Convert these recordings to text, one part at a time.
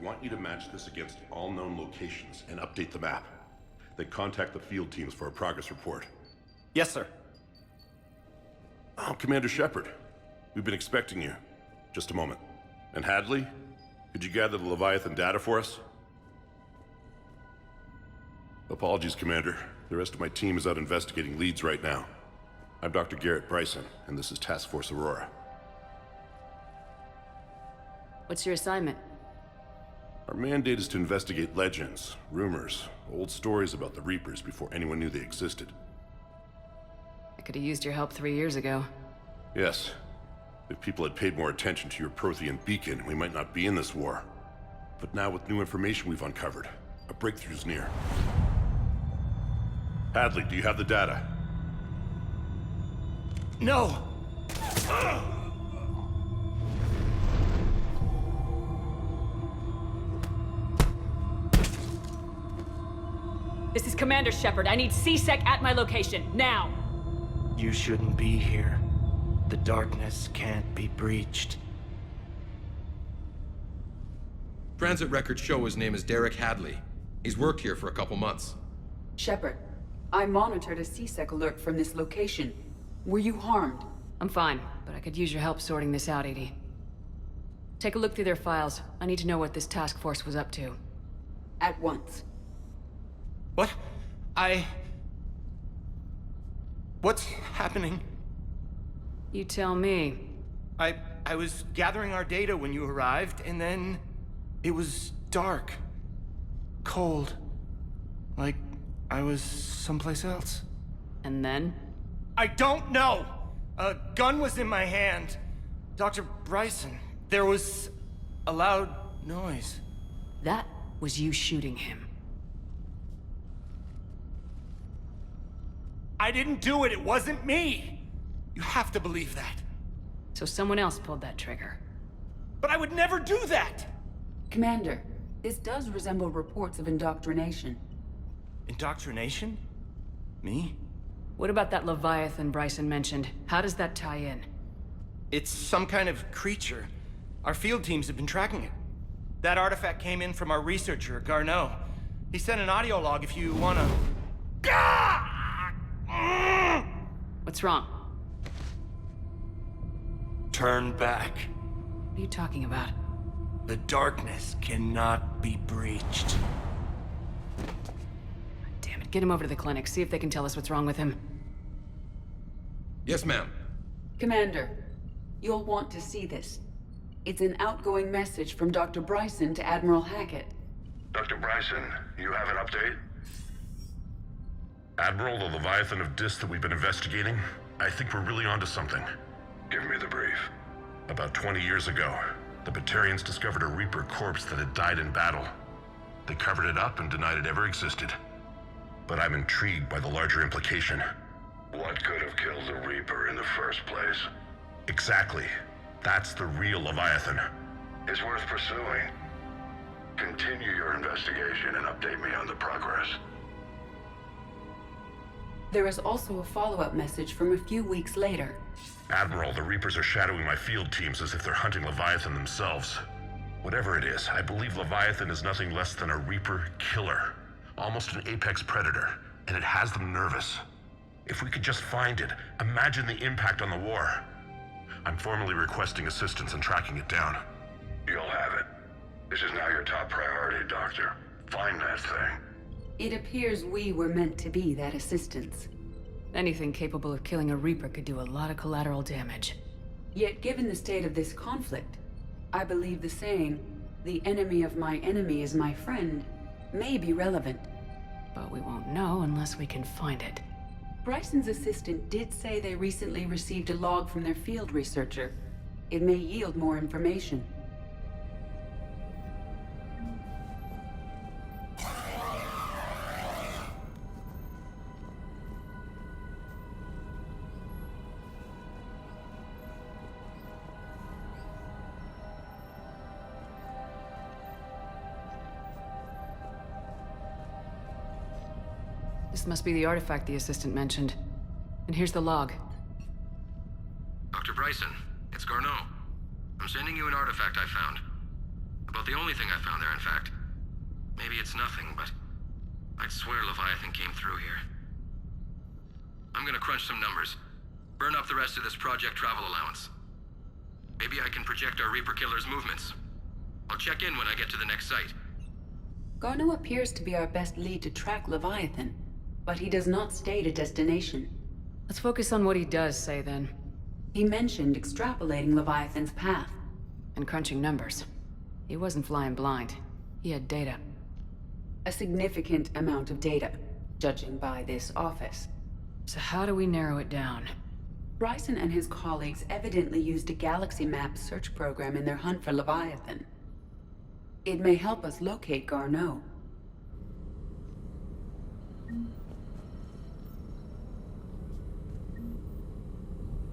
want you to match this against all known locations and update the map. Then contact the field teams for a progress report. Yes, sir. Oh, Commander Shepard. We've been expecting you. Just a moment. And Hadley? Could you gather the Leviathan data for us? Apologies, Commander. The rest of my team is out investigating leads right now. I'm Dr. Garrett Bryson, and this is Task Force Aurora. What's your assignment? Our mandate is to investigate legends, rumors, old stories about the Reapers before anyone knew they existed. I could have used your help 3 years ago. Yes. If people had paid more attention to your Prothean beacon, we might not be in this war. But now with new information we've uncovered, a breakthrough's near. Hadley, do you have the data? No! This is Commander Shepard. I need C-Sec at my location, now! You shouldn't be here. The darkness can't be breached. Transit records show his name is Derek Hadley. He's worked here for a couple months. Shepard, I monitored a C-Sec alert from this location. Were you harmed? I'm fine, but I could use your help sorting this out, EDI. Take a look through their files. I need to know what this task force was up to. At once. What? What's happening? You tell me. I was gathering our data when you arrived, and then it was dark. Cold. Like I was someplace else. And then? I don't know! A gun was in my hand. Dr. Bryson, there was a loud noise. That was you shooting him. I didn't do it, it wasn't me! You have to believe that. So someone else pulled that trigger. But I would never do that! Commander, this does resemble reports of indoctrination. Indoctrination? Me? What about that Leviathan Bryson mentioned? How does that tie in? It's some kind of creature. Our field teams have been tracking it. That artifact came in from our researcher, Garneau. He sent an audio log if you wanna... What's wrong? Turn back. What are you talking about? The darkness cannot be breached. Damn it, get him over to the clinic. See if they can tell us what's wrong with him. Yes, ma'am. Commander, you'll want to see this. It's an outgoing message from Dr. Bryson to Admiral Hackett. Dr. Bryson, you have an update? Admiral, the Leviathan of Dis that we've been investigating, I think we're really onto something. Give me the brief. About 20 years ago, the Batarians discovered a Reaper corpse that had died in battle. They covered it up and denied it ever existed. But I'm intrigued by the larger implication. What could have killed the Reaper in the first place? Exactly. That's the real Leviathan. It's worth pursuing. Continue your investigation and update me on the progress. There is also a follow-up message from a few weeks later. Admiral, the Reapers are shadowing my field teams as if they're hunting Leviathan themselves. Whatever it is, I believe Leviathan is nothing less than a Reaper killer. Almost an apex predator, and it has them nervous. If we could just find it, imagine the impact on the war. I'm formally requesting assistance in tracking it down. You'll have it. This is now your top priority, Doctor. Find that thing. It appears we were meant to be that assistance. Anything capable of killing a Reaper could do a lot of collateral damage. Yet given the state of this conflict, I believe the saying, "The enemy of my enemy is my friend," may be relevant. But we won't know unless we can find it. Bryson's assistant did say they recently received a log from their field researcher. It may yield more information. This must be the artifact the assistant mentioned. And here's the log. Dr. Bryson, it's Garneau. I'm sending you an artifact I found. About the only thing I found there, in fact. Maybe it's nothing, but I'd swear Leviathan came through here. I'm gonna crunch some numbers. Burn up the rest of this Project Travel allowance. Maybe I can project our Reaper Killer's movements. I'll check in when I get to the next site. Garneau appears to be our best lead to track Leviathan, but he does not state a destination. Let's focus on what he does say, then. He mentioned extrapolating Leviathan's path. And crunching numbers. He wasn't flying blind. He had data. A significant amount of data, judging by this office. So how do we narrow it down? Bryson and his colleagues evidently used a galaxy map search program in their hunt for Leviathan. It may help us locate Garneau.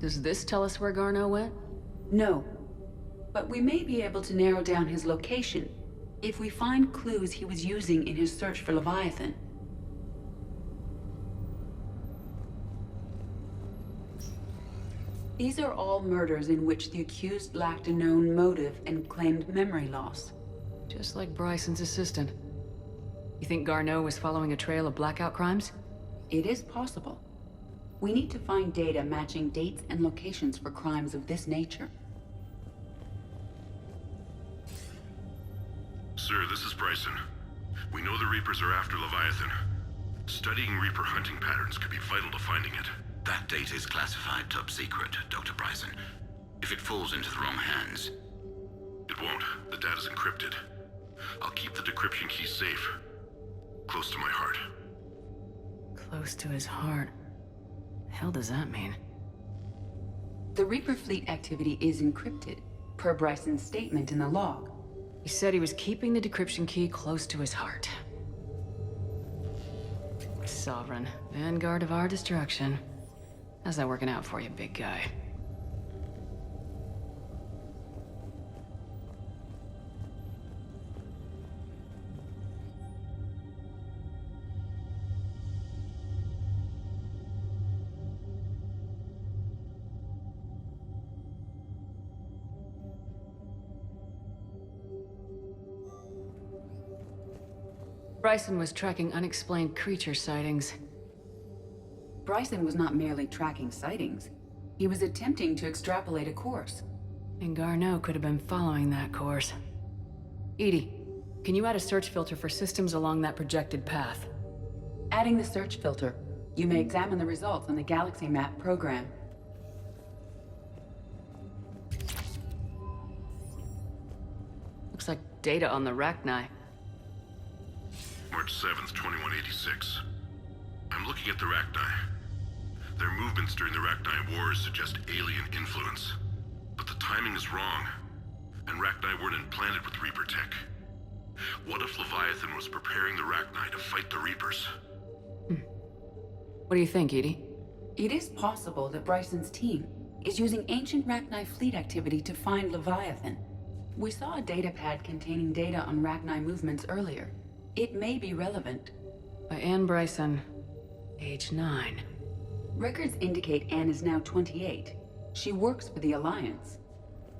Does this tell us where Garneau went? No. But we may be able to narrow down his location if we find clues he was using in his search for Leviathan. These are all murders in which the accused lacked a known motive and claimed memory loss. Just like Bryson's assistant. You think Garneau was following a trail of blackout crimes? It is possible. We need to find data matching dates and locations for crimes of this nature. Sir, this is Bryson. We know the Reapers are after Leviathan. Studying Reaper hunting patterns could be vital to finding it. That data is classified top secret, Dr. Bryson. If it falls into the wrong hands... It won't. The data's encrypted. I'll keep the decryption key safe. Close to my heart. Close to his heart. The hell does that mean? The Reaper fleet activity is encrypted, per Bryson's statement in the log. He said he was keeping the decryption key close to his heart. Sovereign, vanguard of our destruction. How's that working out for you, big guy? Bryson was tracking unexplained creature sightings. Bryson was not merely tracking sightings. He was attempting to extrapolate a course. And Garneau could have been following that course. EDI, can you add a search filter for systems along that projected path? Adding the search filter, you may examine the results on the Galaxy Map program. Looks like data on the Rachni. March 7th, 2186. I'm looking at the Rachni. Their movements during the Rachni Wars suggest alien influence. But the timing is wrong, and Rachni weren't implanted with Reaper tech. What if Leviathan was preparing the Rachni to fight the Reapers? What do you think, EDI? It is possible that Bryson's team is using ancient Rachni fleet activity to find Leviathan. We saw a datapad containing data on Rachni movements earlier. It may be relevant. By Anne Bryson, age 9. Records indicate Anne is now 28. She works for the Alliance.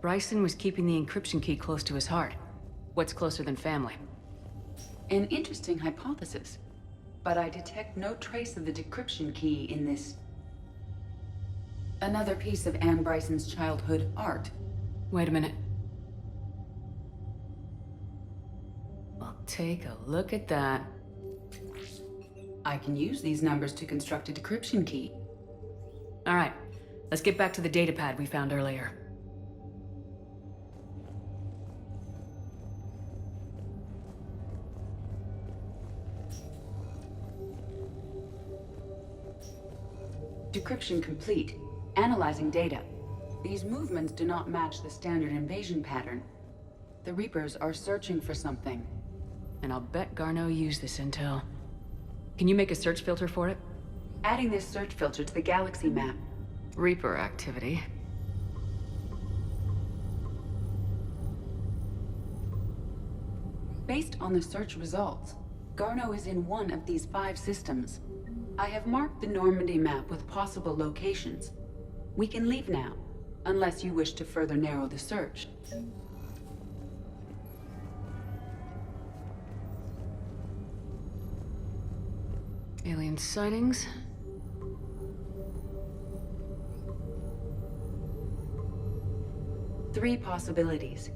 Bryson was keeping the encryption key close to his heart. What's closer than family? An interesting hypothesis. But I detect no trace of the decryption key in this. Another piece of Anne Bryson's childhood art. Wait a minute. Well, take a look at that. I can use these numbers to construct a decryption key. All right, let's get back to the datapad we found earlier. Decryption complete. Analyzing data. These movements do not match the standard invasion pattern. The Reapers are searching for something. And I'll bet Garneau used this intel. Can you make a search filter for it? Adding this search filter to the Galaxy Map. Reaper activity. Based on the search results, Garneau is in one of these 5 systems. I have marked the Normandy map with possible locations. We can leave now, unless you wish to further narrow the search. Alien sightings? Three possibilities.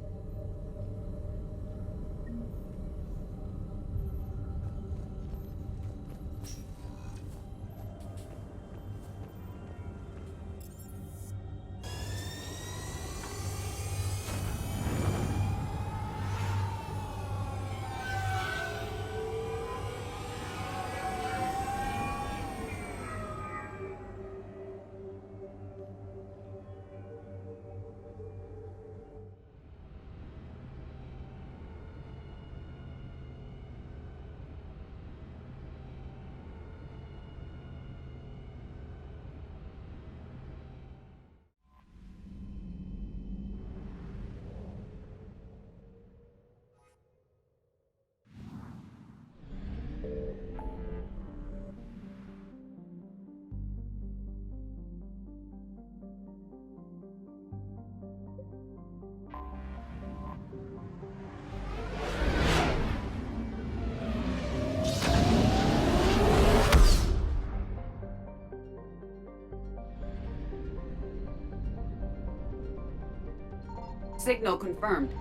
Signal confirmed.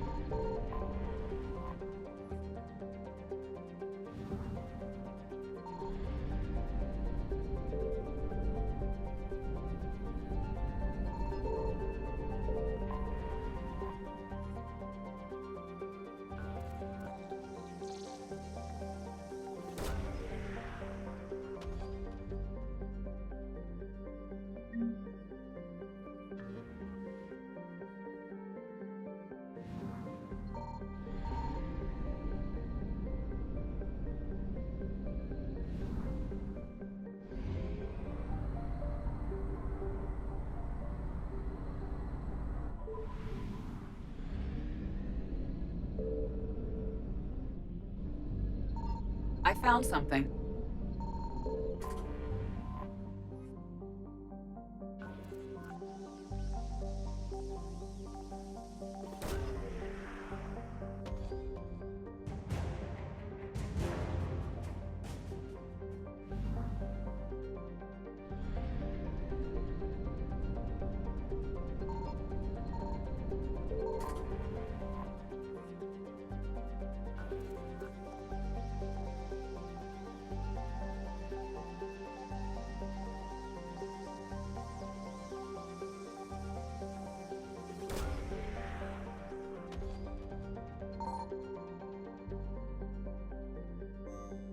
I found something.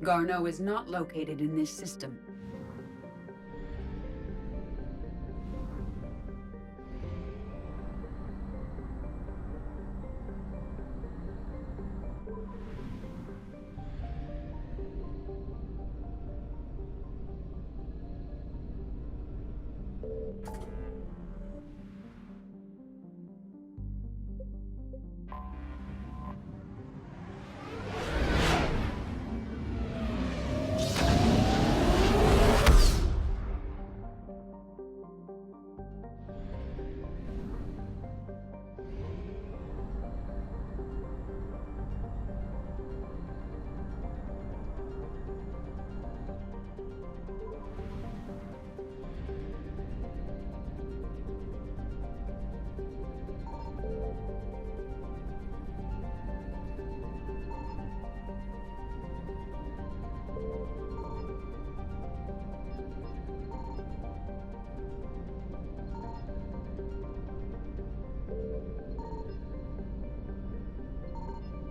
Garneau is not located in this system.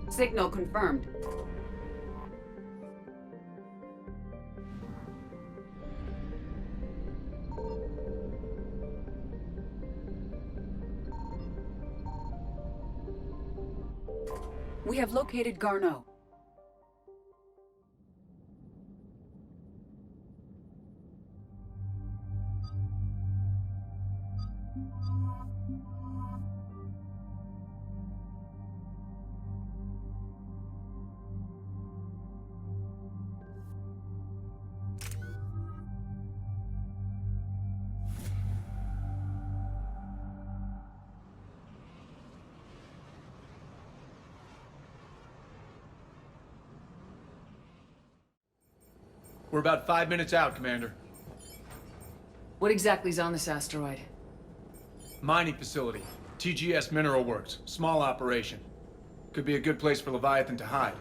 Signal confirmed. We have located Garneau. We're about 5 minutes out, Commander. What exactly is on this asteroid? Mining facility. TGS Mineral Works. Small operation. Could be a good place for Leviathan to hide.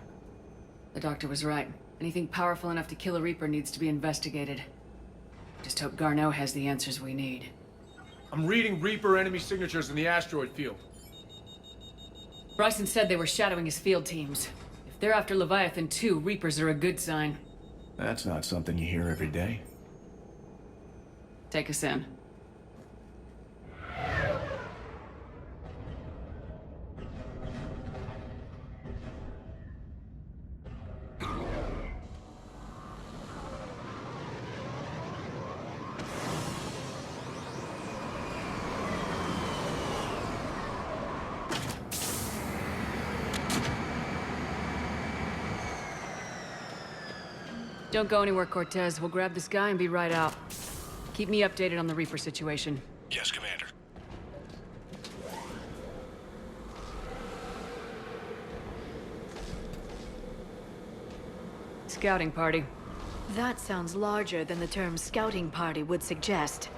The doctor was right. Anything powerful enough to kill a Reaper needs to be investigated. Just hope Garneau has the answers we need. I'm reading Reaper enemy signatures in the asteroid field. Bryson said they were shadowing his field teams. If they're after Leviathan too, Reapers are a good sign. That's not something you hear every day. Take us in. Don't go anywhere, Cortez. We'll grab this guy and be right out. Keep me updated on the Reaper situation. Yes, Commander. Scouting party. That sounds larger than the term scouting party would suggest.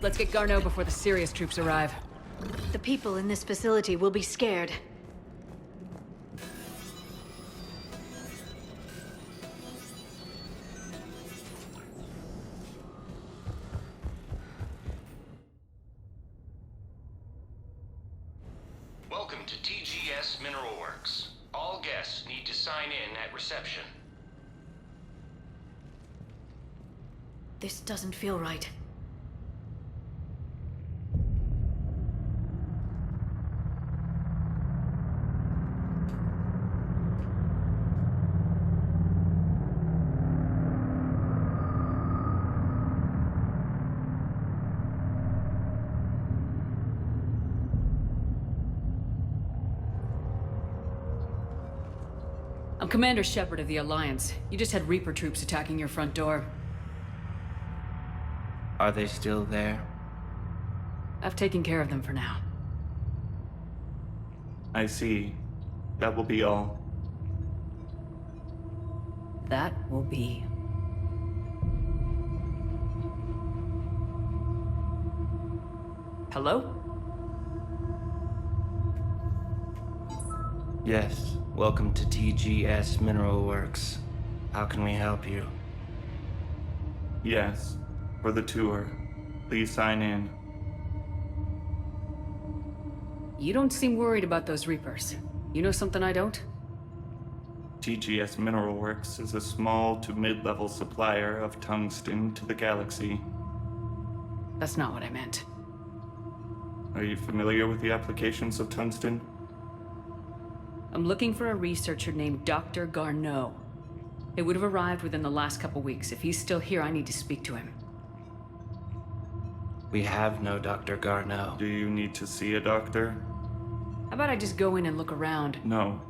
Let's get Garneau before the Sirius troops arrive. The people in this facility will be scared. Welcome to TGS Mineral Works. All guests need to sign in at reception. This doesn't feel right. I'm Commander Shepard of the Alliance. You just had Reaper troops attacking your front door. Are they still there? I've taken care of them for now. I see. That will be all. That will be. Hello? Yes. Welcome to TGS Mineral Works. How can we help you? Yes. For the tour. Please sign in. You don't seem worried about those Reapers. You know something I don't? TGS Mineral Works is a small to mid-level supplier of tungsten to the galaxy. That's not what I meant. Are you familiar with the applications of tungsten? I'm looking for a researcher named Dr. Garneau. It would have arrived within the last couple weeks. If he's still here, I need to speak to him. We have no Dr. Garneau. Do you need to see a doctor? How about I just go in and look around? No.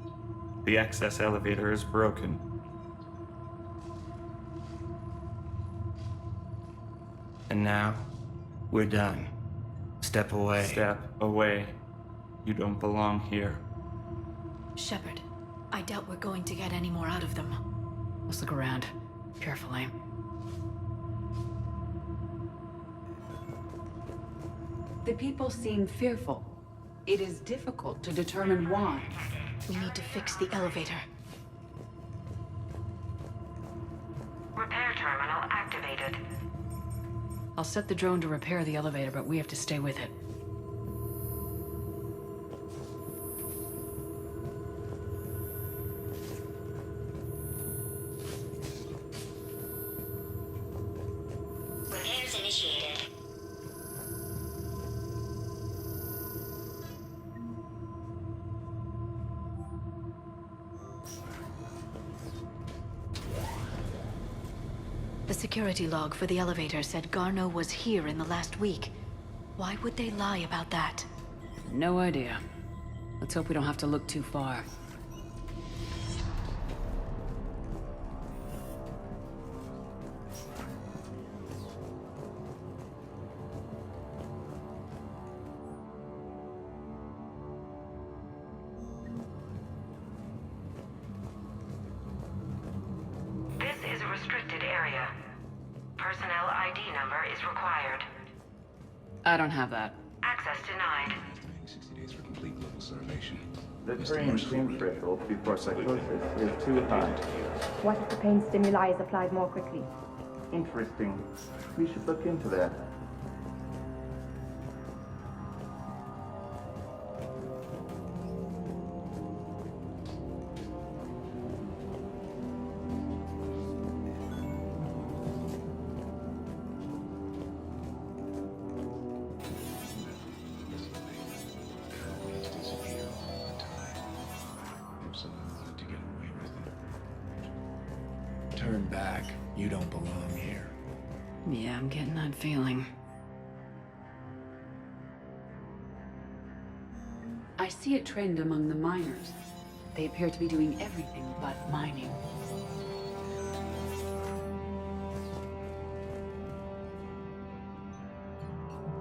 The access elevator is broken. And now, we're done. Step away. Step away. You don't belong here. Shepard, I doubt we're going to get any more out of them. Let's look around. Carefully. The people seem fearful. It is difficult to determine why. We need to fix the elevator. Repair terminal activated. I'll set the drone to repair the elevator, but we have to stay with it. Repairs initiated. The security log for the elevator said Garneau was here in the last week. Why would they lie about that? No idea. Let's hope we don't have to look too far. This is a restricted area. Personnel ID number is required. I don't have that. Access denied. 60 days for complete global starvation. The Korean pain threshold before psychosis is too high. What if the pain stimuli is applied more quickly? Interesting. We should look into that. Turn back. You don't belong here. Yeah, I'm getting that feeling. I see a trend among the miners. They appear to be doing everything but mining.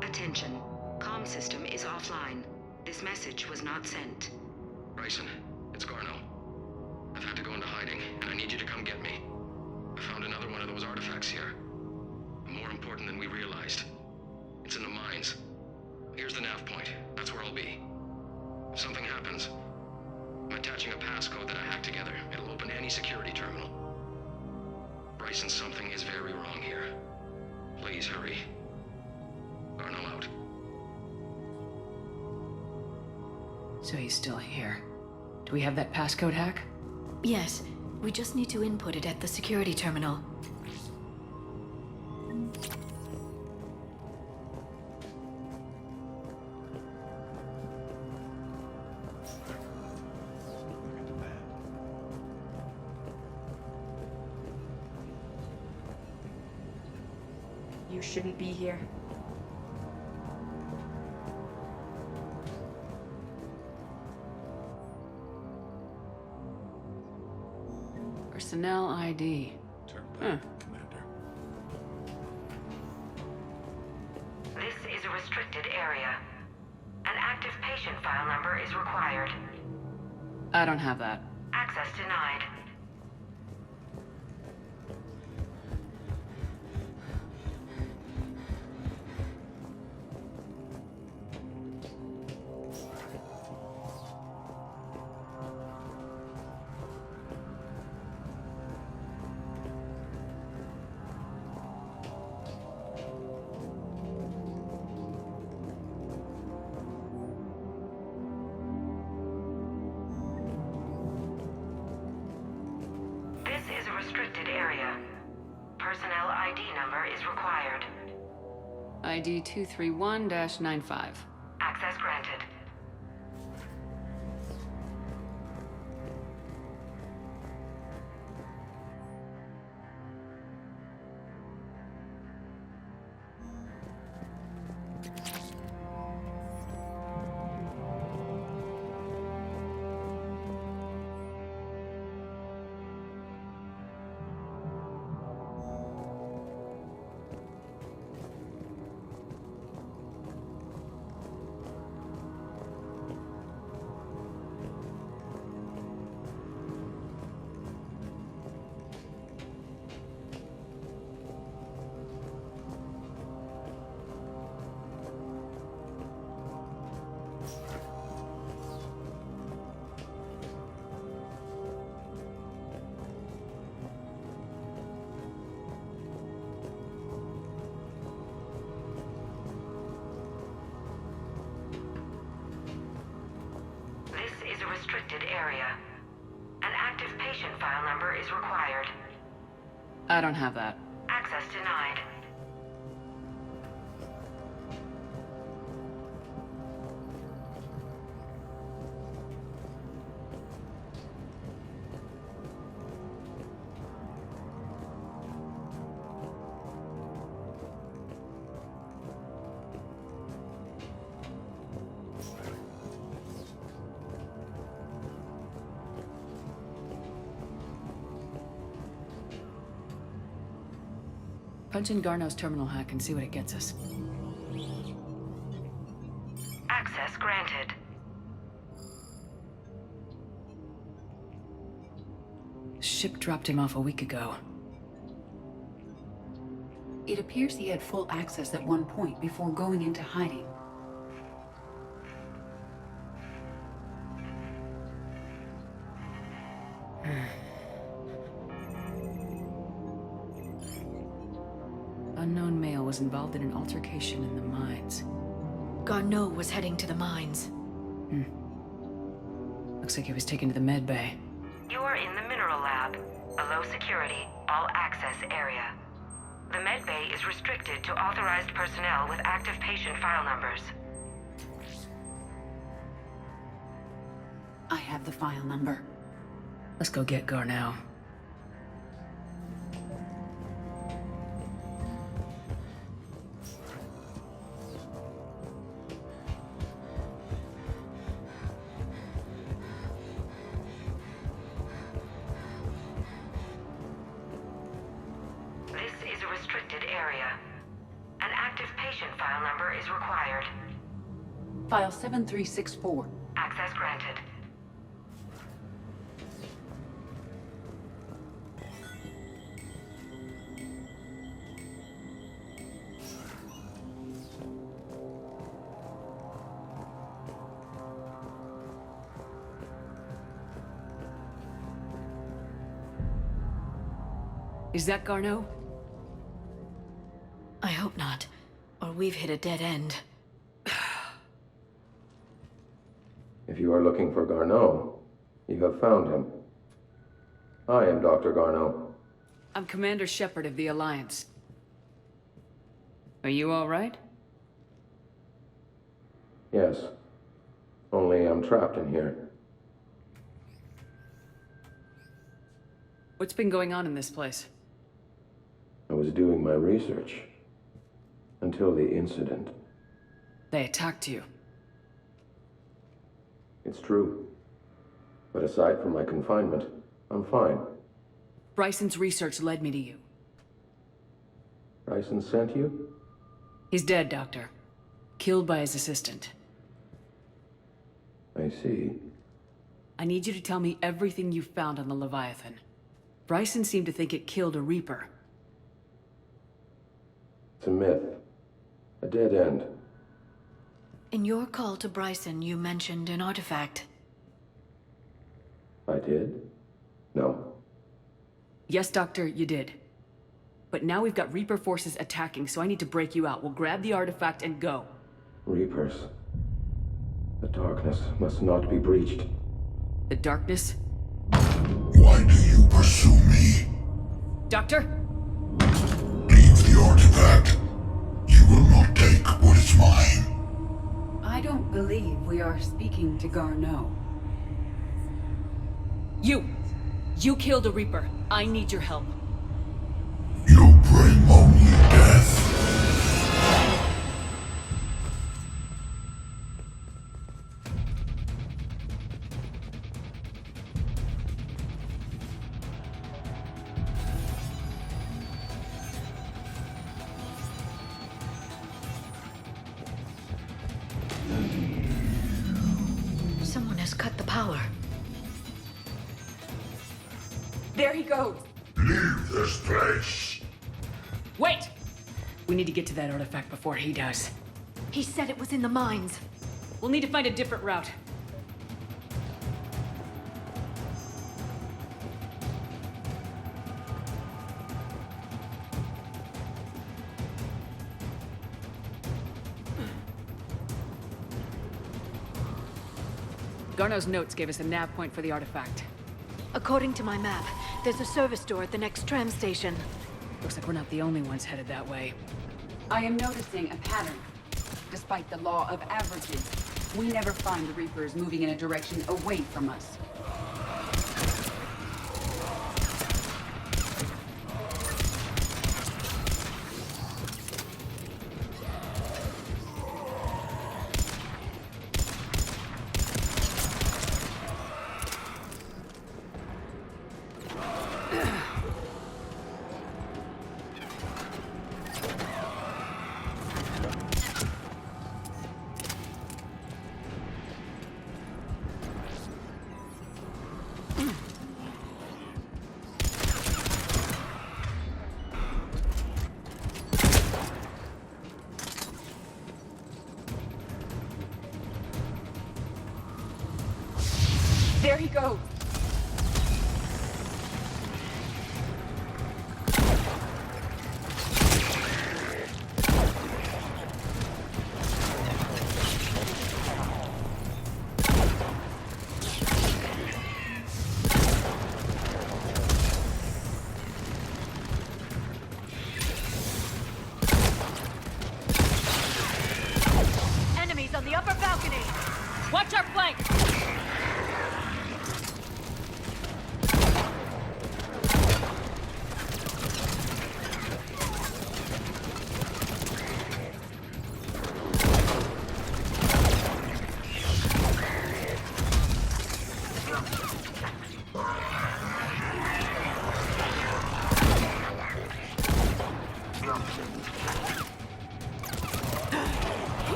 Attention. Comm system is offline. This message was not sent. Bryson, it's Garneau. I've had to go into hiding, and I need you to come get me. I found another one of those artifacts here. More important than we realized. It's in the mines. Here's the nav point. That's where I'll be. If something happens, I'm attaching a passcode that I hacked together. It'll open any security terminal. Bryson, something is very wrong here. Please hurry. Garneau out. So he's still here. Do we have that passcode hack? Yes, we just need to input it at the security terminal. You shouldn't be here. Personnel ID. Turn back, Commander. This is a restricted area. An active patient file number is required. I don't have that. Access denied. This is a restricted area. Personnel ID number is required. ID 231-95. Access granted. This is a restricted area. An active patient file number is required. I don't have that. Access denied. Punch in Garneau's terminal hack and see what it gets us. Access granted. Ship dropped him off a week ago. It appears he had full access at one point before going into hiding. Unknown male was involved in an altercation in the mines. Garneau was heading to the mines. Looks like he was taken to the med bay. You are in the mineral lab, a low security, all access area. The med bay is restricted to authorized personnel with active patient file numbers. I have the file number. Let's go get Garneau. This is a restricted area. An active patient file number is required. File 7364. Access granted. Is that Garneau? I hope not, or we've hit a dead end. If you are looking for Garneau, you have found him. I am Dr. Garneau. I'm Commander Shepard of the Alliance. Are you all right? Yes. Only I'm trapped in here. What's been going on in this place? I was doing my research. Until the incident. They attacked you. It's true. But aside from my confinement, I'm fine. Bryson's research led me to you. Bryson sent you? He's dead, Doctor. Killed by his assistant. I see. I need you to tell me everything you found on the Leviathan. Bryson seemed to think it killed a Reaper. It's a myth. A dead end. In your call to Bryson, you mentioned an artifact. I did? No. Yes, Doctor, you did. But now we've got Reaper forces attacking, so I need to break you out. We'll grab the artifact and go. Reapers. The darkness must not be breached. The darkness? Why do you pursue me? Doctor? Leave the artifact. You will not take what is mine. I don't believe we are speaking to Garneau. You killed a Reaper. I need your help. You bring only death. Someone has cut the power. There he goes! Leave this place. Wait! We need to get to that artifact before he does. He said it was in the mines. We'll need to find a different route. Garneau's notes gave us a nav point for the artifact. According to my map, there's a service door at the next tram station. Looks like we're not the only ones headed that way. I am noticing a pattern. Despite the law of averages, we never find the Reapers moving in a direction away from us.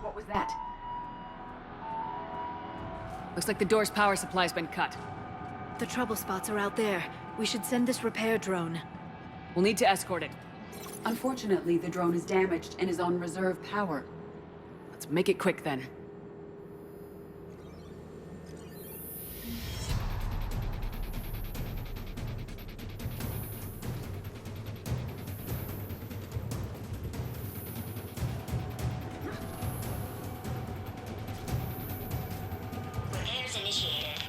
What was that? Looks like the door's power supply's been cut. The trouble spots are out there. We should send this repair drone. We'll need to escort it. Unfortunately, the drone is damaged and is on reserve power. Let's make it quick then. Repairs initiated.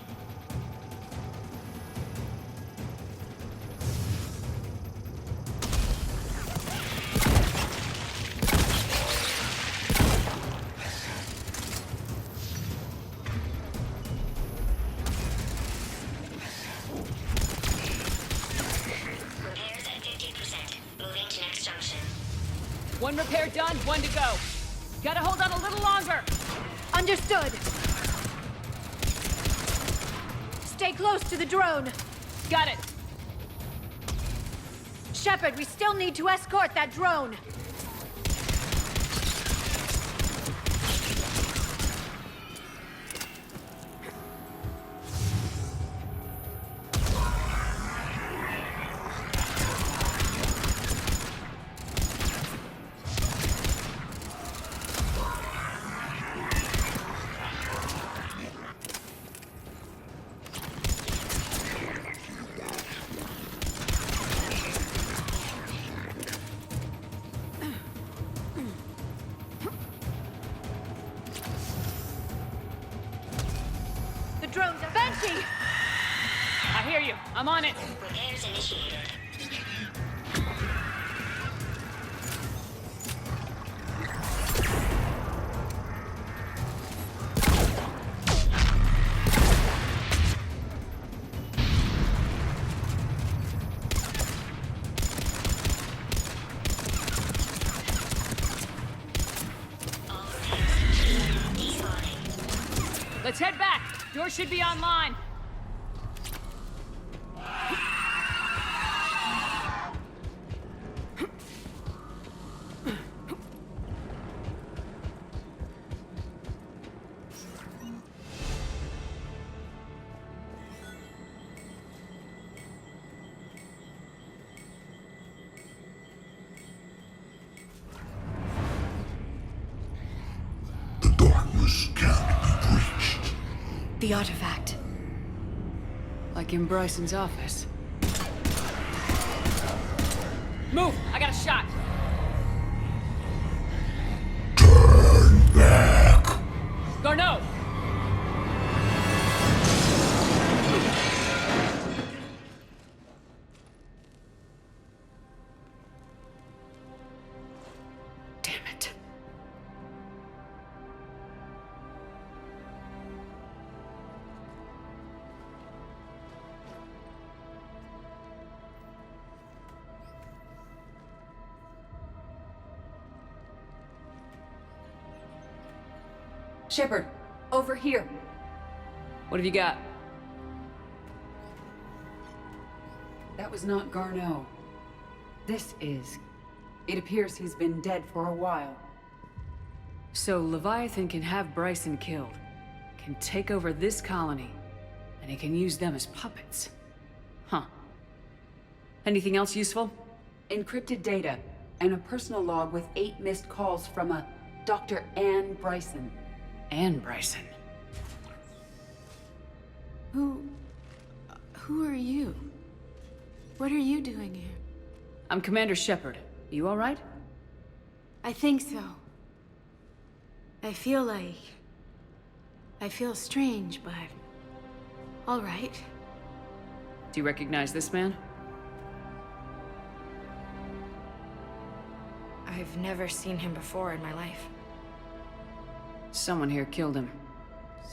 Repairs at 50%. Moving to next junction. One repair done, one to go. Gotta hold on a little longer. Understood. Stay close to the drone. Got it. Shepard, we still need to escort that drone. The drone's a Banshee! I hear you. I'm on it. Repairs initiated. Let's head back. Door should be online. The darkness can't be breached. The artifact. Like in Bryson's office. Move! I got a shot! Turn back. Garneau! Damn it. Shepard, over here. What have you got? That was not Garneau. This is. It appears he's been dead for a while. So Leviathan can have Bryson killed, can take over this colony, and he can use them as puppets. Huh. Anything else useful? Encrypted data, and a personal log with 8 missed calls from a Dr. Anne Bryson. Anne Bryson. Who are you? What are you doing here? I'm Commander Shepard. You all right? I think so. I feel strange, but... all right. Do you recognize this man? I've never seen him before in my life. Someone here killed him.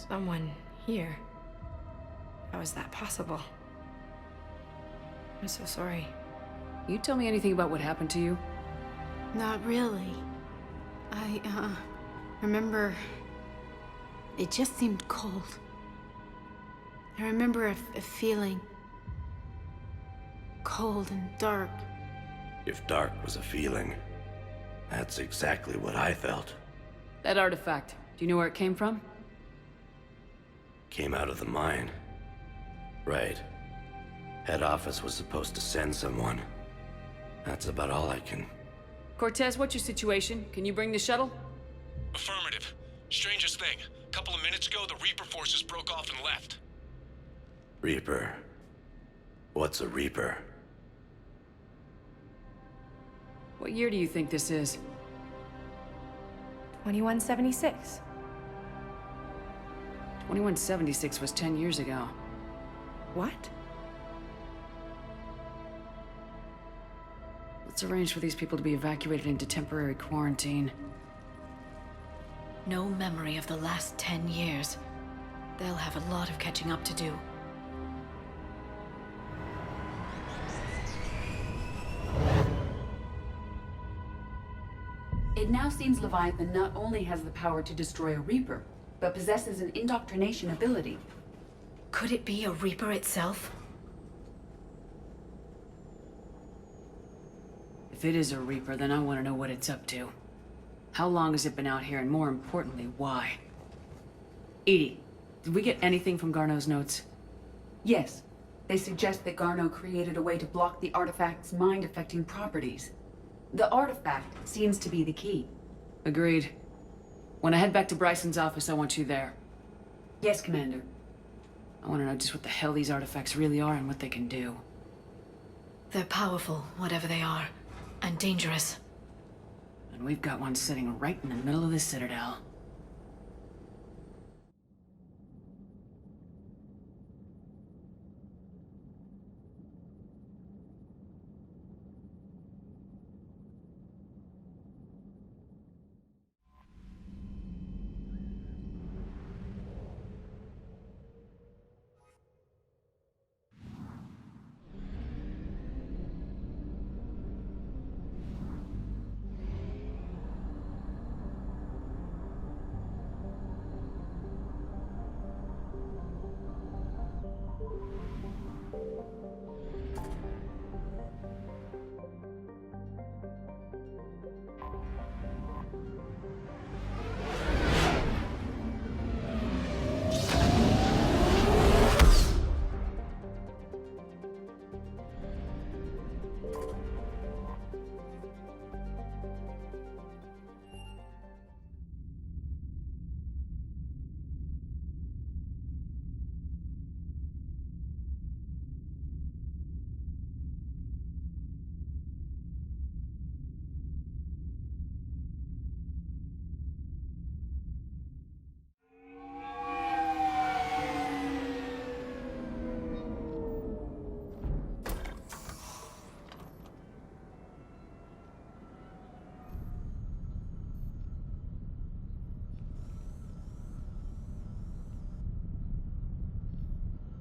Someone here? How is that possible? I'm so sorry. You tell me anything about what happened to you? Not really. I, remember... it just seemed cold. I remember a feeling... cold and dark. If dark was a feeling, that's exactly what I felt. That artifact, do you know where it came from? Came out of the mine. Right. Head office was supposed to send someone. That's about all I can... Cortez, what's your situation? Can you bring the shuttle? Affirmative. Strangest thing. A couple of minutes ago, the Reaper forces broke off and left. Reaper. What's a Reaper? What year do you think this is? 2176. 2176 was 10 years ago. What? Let's arrange for these people to be evacuated into temporary quarantine. No memory of the last 10 years. They'll have a lot of catching up to do. It now seems Leviathan not only has the power to destroy a Reaper, but possesses an indoctrination ability. Could it be a Reaper itself? If it is a Reaper, then I want to know what it's up to. How long has it been out here, and more importantly, why? Edie, did we get anything from Garneau's notes? Yes. They suggest that Garneau created a way to block the artifact's mind-affecting properties. The artifact seems to be the key. Agreed. When I head back to Bryson's office, I want you there. Yes, Commander. I want to know just what the hell these artifacts really are and what they can do. They're powerful, whatever they are, and dangerous. And we've got one sitting right in the middle of the Citadel.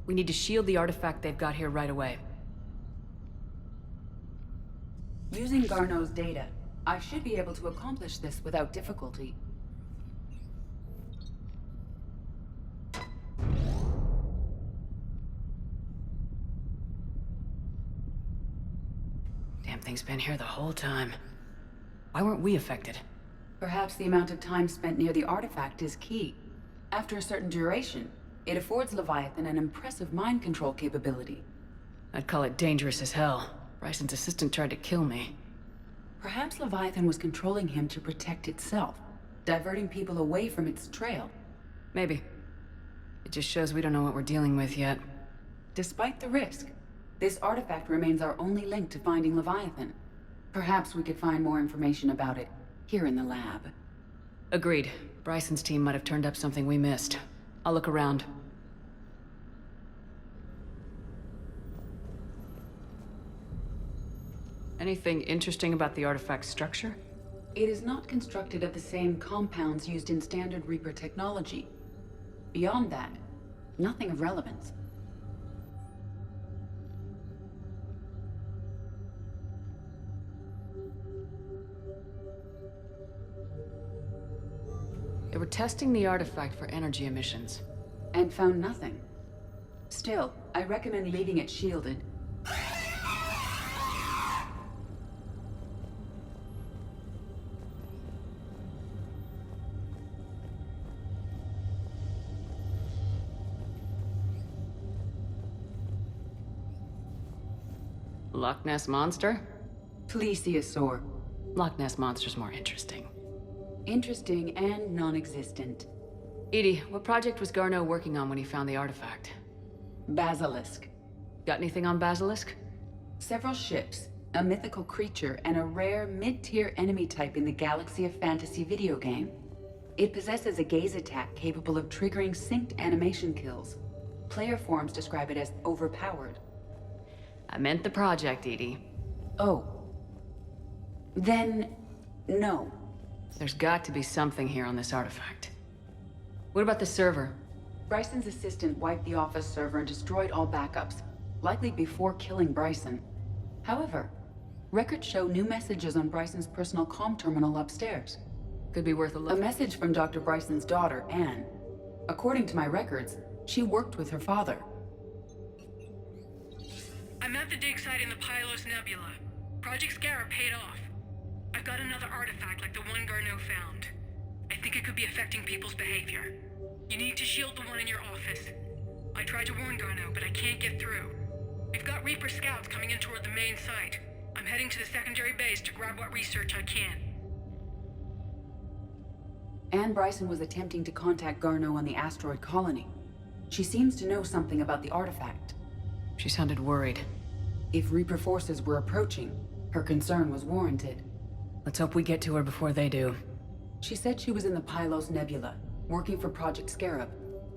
We need to shield the artifact they've got here right away. Using Garneau's data, I should be able to accomplish this without difficulty. Damn thing's been here the whole time. Why weren't we affected? Perhaps the amount of time spent near the artifact is key. After a certain duration, it affords Leviathan an impressive mind control capability. I'd call it dangerous as hell. Bryson's assistant tried to kill me. Perhaps Leviathan was controlling him to protect itself, diverting people away from its trail. Maybe. It just shows we don't know what we're dealing with yet. Despite the risk, this artifact remains our only link to finding Leviathan. Perhaps we could find more information about it here in the lab. Agreed. Bryson's team might have turned up something we missed. I'll look around. Anything interesting about the artifact's structure? It is not constructed of the same compounds used in standard Reaper technology. Beyond that, nothing of relevance. They were testing the artifact for energy emissions. And found nothing. Still, I recommend leaving it shielded. Loch Ness Monster? Plesiosaur. Loch Ness Monster's more interesting. Interesting and non-existent. EDI, what project was Garneau working on when he found the artifact? Basilisk. Got anything on Basilisk? Several ships, a mythical creature, and a rare mid-tier enemy type in the Galaxy of Fantasy video game. It possesses a gaze attack capable of triggering synced animation kills. Player forums describe it as overpowered. I meant the project, EDI. Oh. Then, no. There's got to be something here on this artifact. What about the server? Bryson's assistant wiped the office server and destroyed all backups, likely before killing Bryson. However, records show new messages on Bryson's personal comm terminal upstairs. Could be worth a look. A message from Dr. Bryson's daughter, Anne. According to my records, she worked with her father. I'm at the dig site in the Pylos Nebula. Project Scarab paid off. I've got another artifact like the one Garneau found. I think it could be affecting people's behavior. You need to shield the one in your office. I tried to warn Garneau, but I can't get through. We've got Reaper scouts coming in toward the main site. I'm heading to the secondary base to grab what research I can. Anne Bryson was attempting to contact Garneau on the asteroid colony. She seems to know something about the artifact. She sounded worried. If Reaper forces were approaching, her concern was warranted. Let's hope we get to her before they do. She said she was in the Pylos Nebula, working for Project Scarab.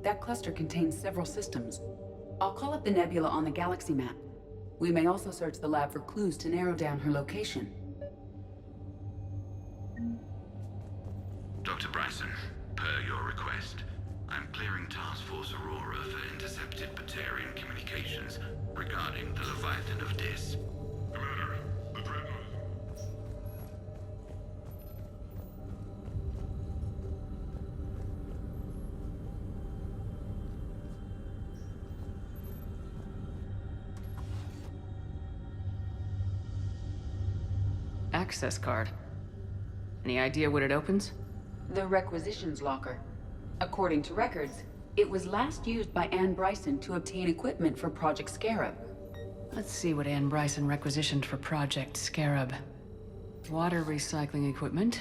That cluster contains several systems. I'll call up the nebula on the galaxy map. We may also search the lab for clues to narrow down her location. Dr. Bryson, per your request, I'm clearing Task Force Aurora for intercepted Batarian communications regarding the Leviathan of Dis. Commander, the Dreadnought. Access card. Any idea what it opens? The requisitions locker. According to records, it was last used by Anne Bryson to obtain equipment for Project Scarab. Let's see what Anne Bryson requisitioned for Project Scarab. Water recycling equipment.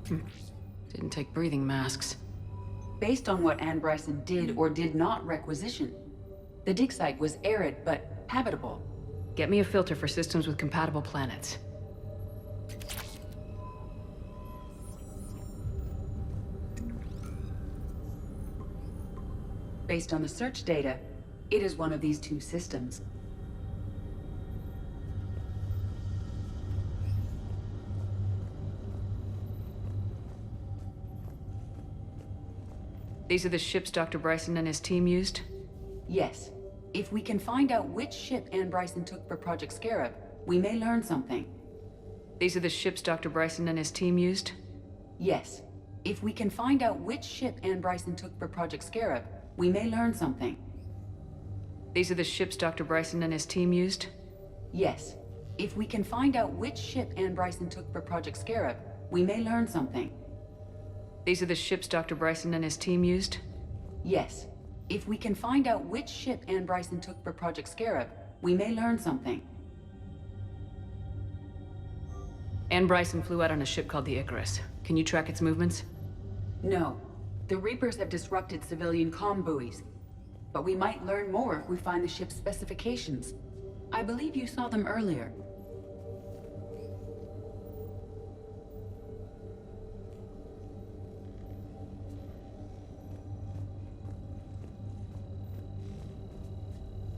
Didn't take breathing masks. Based on what Anne Bryson did or did not requisition, the dig site was arid but habitable. Get me a filter for systems with compatible planets. Based on the search data, it is one of these two systems. These are the ships Dr. Bryson and his team used? Yes. If we can find out which ship Anne Bryson took for Project Scarab, we may learn something. These are the ships Dr. Bryson and his team used? Yes. If we can find out which ship Anne Bryson took for Project Scarab, we may learn something. These are the ships Dr. Bryson and his team used? Yes. If we can find out which ship Anne Bryson took for Project Scarab, we may learn something. These are the ships Dr. Bryson and his team used? Yes. If we can find out which ship Anne Bryson took for Project Scarab, we may learn something. Anne Bryson flew out on a ship called the Icarus. Can you track its movements? No. The Reapers have disrupted civilian comm buoys. But we might learn more if we find the ship's specifications. I believe you saw them earlier.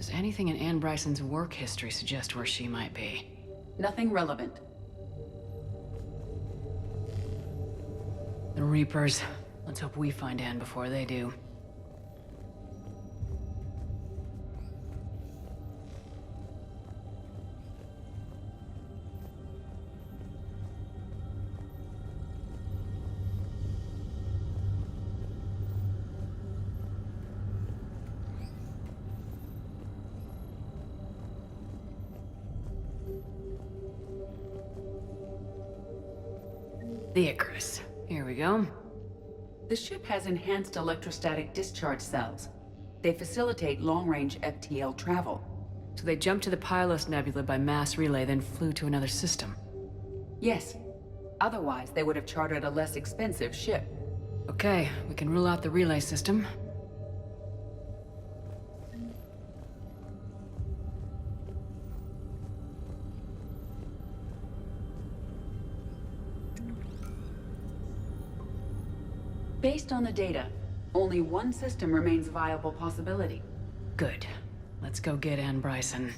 Does anything in Anne Bryson's work history suggest where she might be? Nothing relevant. The Reapers. Let's hope we find Anne before they do. The Icarus. Here we go. The ship has enhanced electrostatic discharge cells. They facilitate long-range FTL travel. So they jumped to the Pylos Nebula by mass relay, then flew to another system. Yes. Otherwise, they would have chartered a less expensive ship. Okay, we can rule out the relay system. Based on the data, only one system remains a viable possibility. Good. Let's go get Anne Bryson.